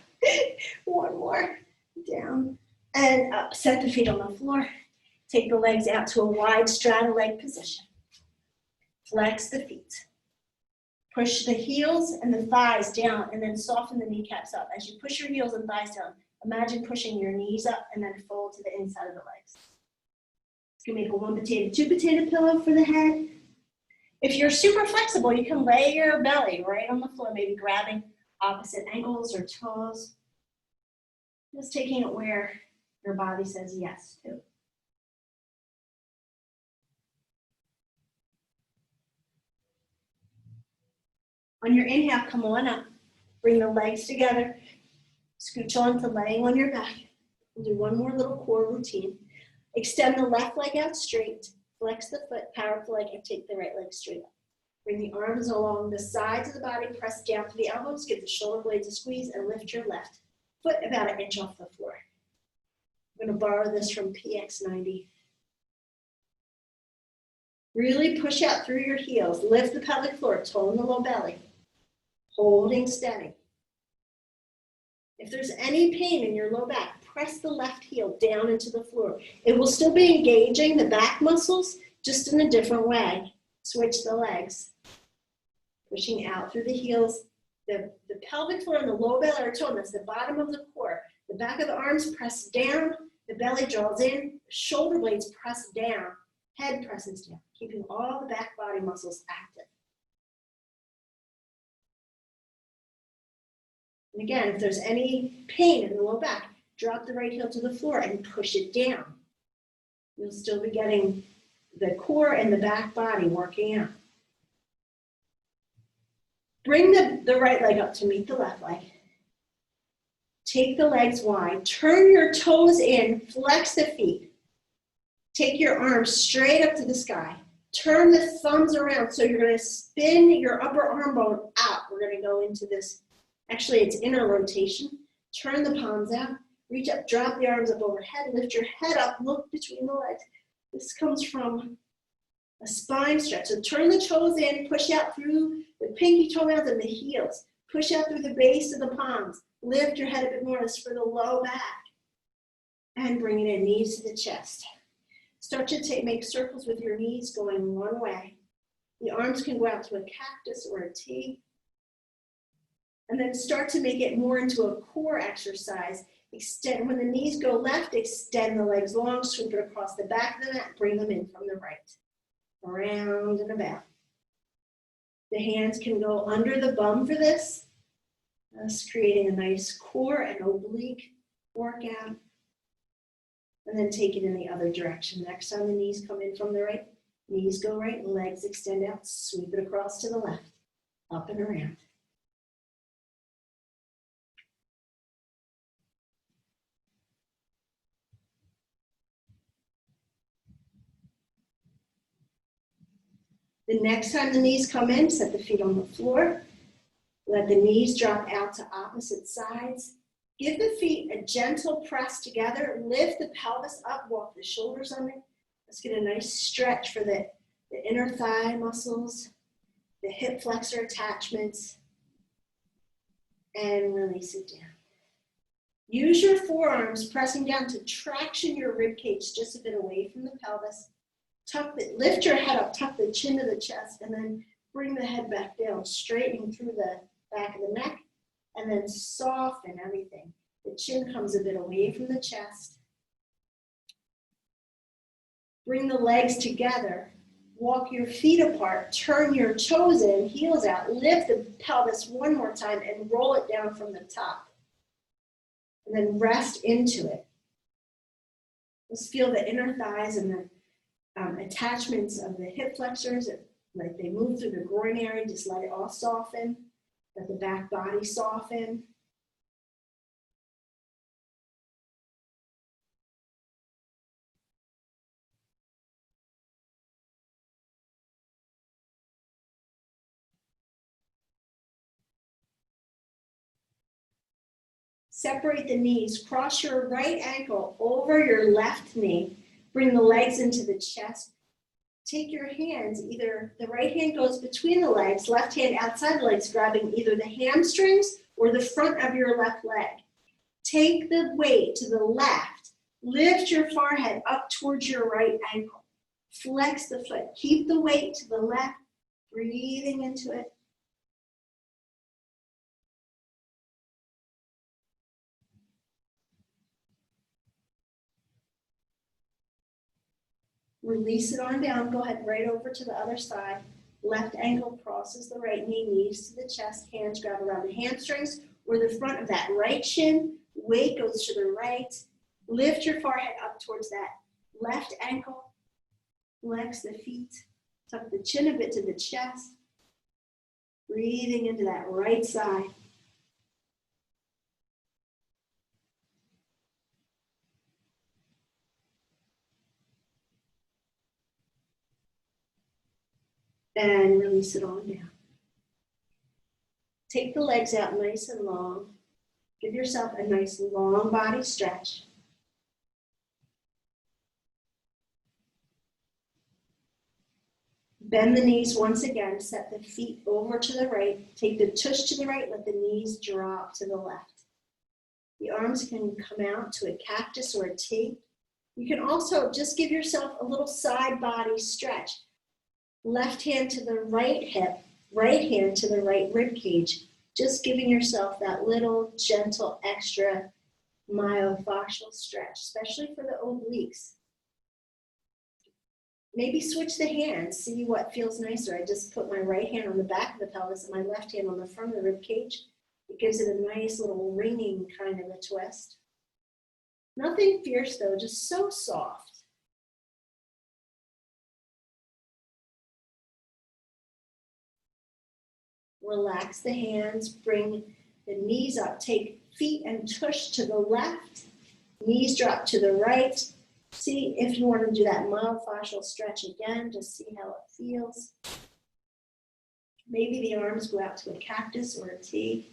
One more. Down and up. Set the feet on the floor. Take the legs out to a wide straddle leg position. Flex the feet. Push the heels and the thighs down and then soften the kneecaps up. As you push your heels and thighs down, imagine pushing your knees up and then fold to the inside of the legs. You can make a 1 potato, 2 potato pillow for the head. If you're super flexible, you can lay your belly right on the floor, maybe grabbing opposite ankles or toes. Just taking it where Your body says yes to. On your inhale, come on up. Bring the legs together. Scooch on to laying on your back. We'll do one more little core routine. Extend the left leg out straight. Flex the foot, power the leg, and take the right leg straight up. Bring the arms along the sides of the body, press down to the elbows, give the shoulder blades a squeeze, and lift your left foot about an inch off the floor. I'm going to borrow this from PX90. Really push out through your heels. Lift the pelvic floor, tone the low belly. Holding steady. If there's any pain in your low back, press the left heel down into the floor. It will still be engaging the back muscles, just in a different way. Switch the legs. Pushing out through the heels. The pelvic floor and the low belly are toned. That's the bottom of the core. The back of the arms press down. The belly draws in. Shoulder blades press down. Head presses down, keeping all the back body muscles active. And again, if there's any pain in the low back, drop the right heel to the floor and push it down. You'll still be getting the core and the back body working out. Bring the right leg up to meet the left leg. Take the legs wide. Turn your toes in. Flex the feet. Take your arms straight up to the sky. Turn the thumbs around. So you're going to spin your upper arm bone out. We're going to go into this. Actually, it's inner rotation. Turn the palms out. Reach up. Drop the arms up overhead. Lift your head up. Look between the legs. This comes from a spine stretch. So turn the toes in. Push out through the pinky toenails and the heels. Push out through the base of the palms. Lift your head a bit more. This is for the low back. And bring it in. Knees to the chest. Start to make circles with your knees going one way. The arms can go out to a cactus or a T. And then start to make it more into a core exercise. Extend, when the knees go left, extend the legs long, sweep it across the back of the mat, bring them in from the right. Around and about. The hands can go under the bum for this. Thus creating a nice core and oblique workout. And then take it in the other direction. Next time the knees come in from the right, knees go right, legs extend out, sweep it across to the left, up and around. The next time the knees come in, set the feet on the floor. Let the knees drop out to opposite sides. Give the feet a gentle press together. Lift the pelvis up, walk the shoulders under. Let's get a nice stretch for the inner thigh muscles, the hip flexor attachments, and release it down. Use your forearms pressing down to traction your rib cage just a bit away from the pelvis. Lift your head up, tuck the chin to the chest, and then bring the head back down, straightening through the back of the neck, and then soften everything. The chin comes a bit away from the chest. Bring the legs together. Walk your feet apart. Turn your toes in, heels out. Lift the pelvis one more time and roll it down from the top. And then rest into it. Just feel the inner thighs and the attachments of the hip flexors, like they move through the groin area. Just let it all soften. Let the back body soften. Separate the knees. Cross your right ankle over your left knee. Bring the legs into the chest. Take your hands, either the right hand goes between the legs, left hand outside the legs, grabbing either the hamstrings or the front of your left leg. Take the weight to the left. Lift your forehead up towards your right ankle. Flex the foot. Keep the weight to the left, breathing into it. Release it on down. Go ahead right over to the other side. Left ankle crosses the right knee, knees to the chest, hands grab around the hamstrings or the front of that right shin. Weight goes to the right. Lift your forehead up towards that left ankle. Flex the feet. Tuck the chin a bit to the chest. Breathing into that right side. And release it on down. Take the legs out nice and long. Give yourself a nice long body stretch. Bend the knees once again. Set the feet over to the right. Take the tush to the right. Let the knees drop to the left. The arms can come out to a cactus or a T. You can also just give yourself a little side body stretch. Left hand to the right hip, right hand to the right rib cage. Just giving yourself that little gentle extra myofascial stretch, especially for the obliques. Maybe switch the hands, see what feels nicer. I just put my right hand on the back of the pelvis and my left hand on the front of the rib cage. It gives it a nice little ringing kind of a twist. Nothing fierce though, just so soft. Relax the hands, bring the knees up. Take feet and tush to the left. Knees drop to the right. See if you want to do that myofascial stretch again, just see how it feels. Maybe the arms go out to a cactus or a T.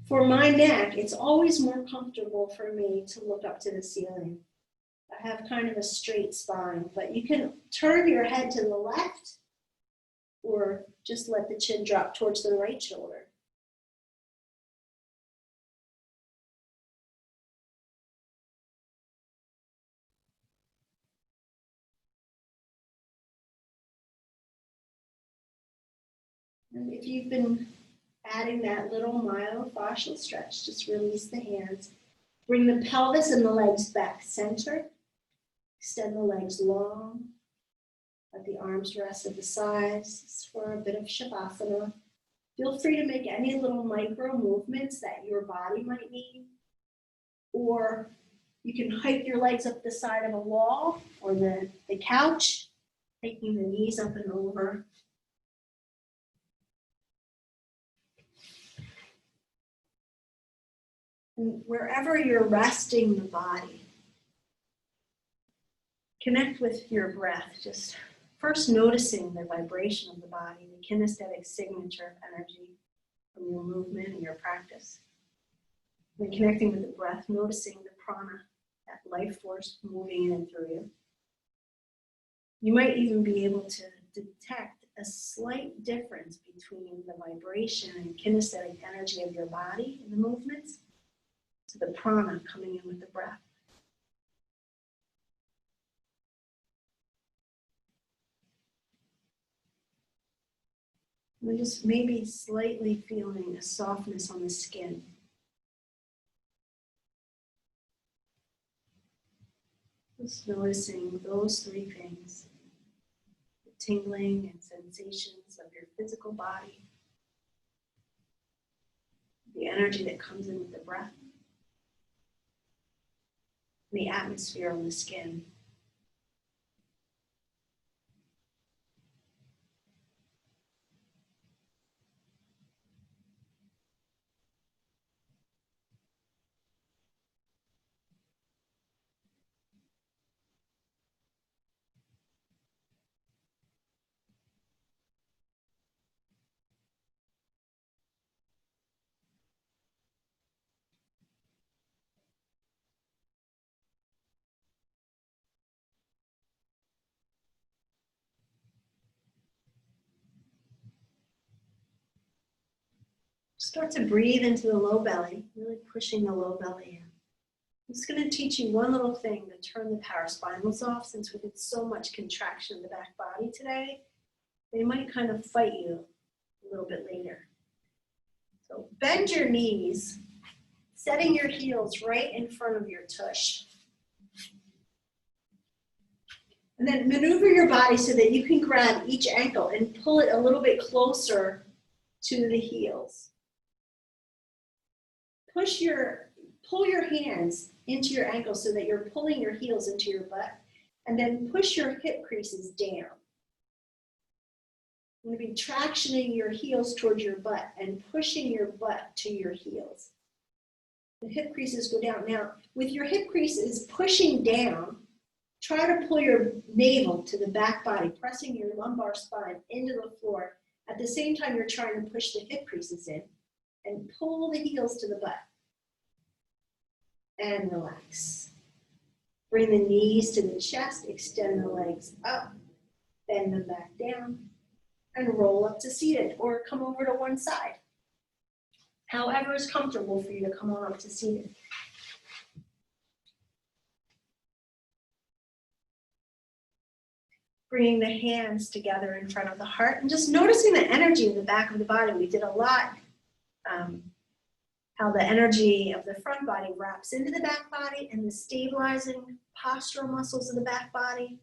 For my neck, it's always more comfortable for me to look up to the ceiling. I have kind of a straight spine, but you can turn your head to the left or just let the chin drop towards the right shoulder. And if you've been adding that little myofascial stretch, just release the hands. Bring the pelvis and the legs back center. Extend the legs long. Let the arms rest at the sides for a bit of Shavasana. Feel free to make any little micro movements that your body might need. Or you can hike your legs up the side of a wall or the couch, taking the knees up and over. And wherever you're resting the body, connect with your breath, just first noticing the vibration of the body, the kinesthetic signature of energy from your movement and your practice. And connecting with the breath, noticing the prana, that life force moving in and through you. You might even be able to detect a slight difference between the vibration and kinesthetic energy of your body in the movements to the prana coming in with the breath. And just maybe slightly feeling a softness on the skin. Just noticing those three things. The tingling and sensations of your physical body. The energy that comes in with the breath. The atmosphere on the skin. Start to breathe into the low belly, really pushing the low belly in. I'm just going to teach you one little thing to turn the paraspinals off, since we did so much contraction in the back body today. They might kind of fight you a little bit later. So bend your knees, setting your heels right in front of your tush. And then maneuver your body so that you can grab each ankle and pull it a little bit closer to the heels. pull your hands into your ankles so that you're pulling your heels into your butt, and then push your hip creases down. You're going to be tractioning your heels towards your butt and pushing your butt to your heels. The hip creases go down. Now, with your hip creases pushing down, try to pull your navel to the back body, pressing your lumbar spine into the floor. At the same time, you're trying to push the hip creases in and pull the heels to the butt. And relax. Bring the knees to the chest, extend the legs up, bend them back down, and roll up to seated or come over to one side. However is comfortable for you to come on up to seated. Bringing the hands together in front of the heart and just noticing the energy in the back of the body. We did a lot, how the energy of the front body wraps into the back body and the stabilizing postural muscles of the back body,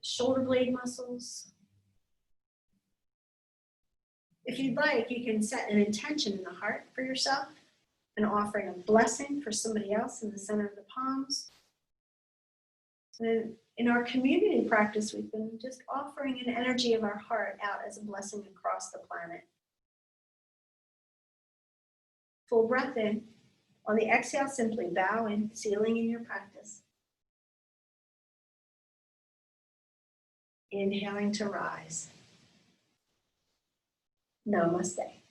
shoulder blade muscles. If you'd like, you can set an intention in the heart for yourself, an offering of blessing for somebody else in the center of the palms. And in our community practice, we've been just offering an energy of our heart out as a blessing across the planet. Full breath in. On the exhale, simply bow in, sealing in your practice. Inhaling to rise. Namaste.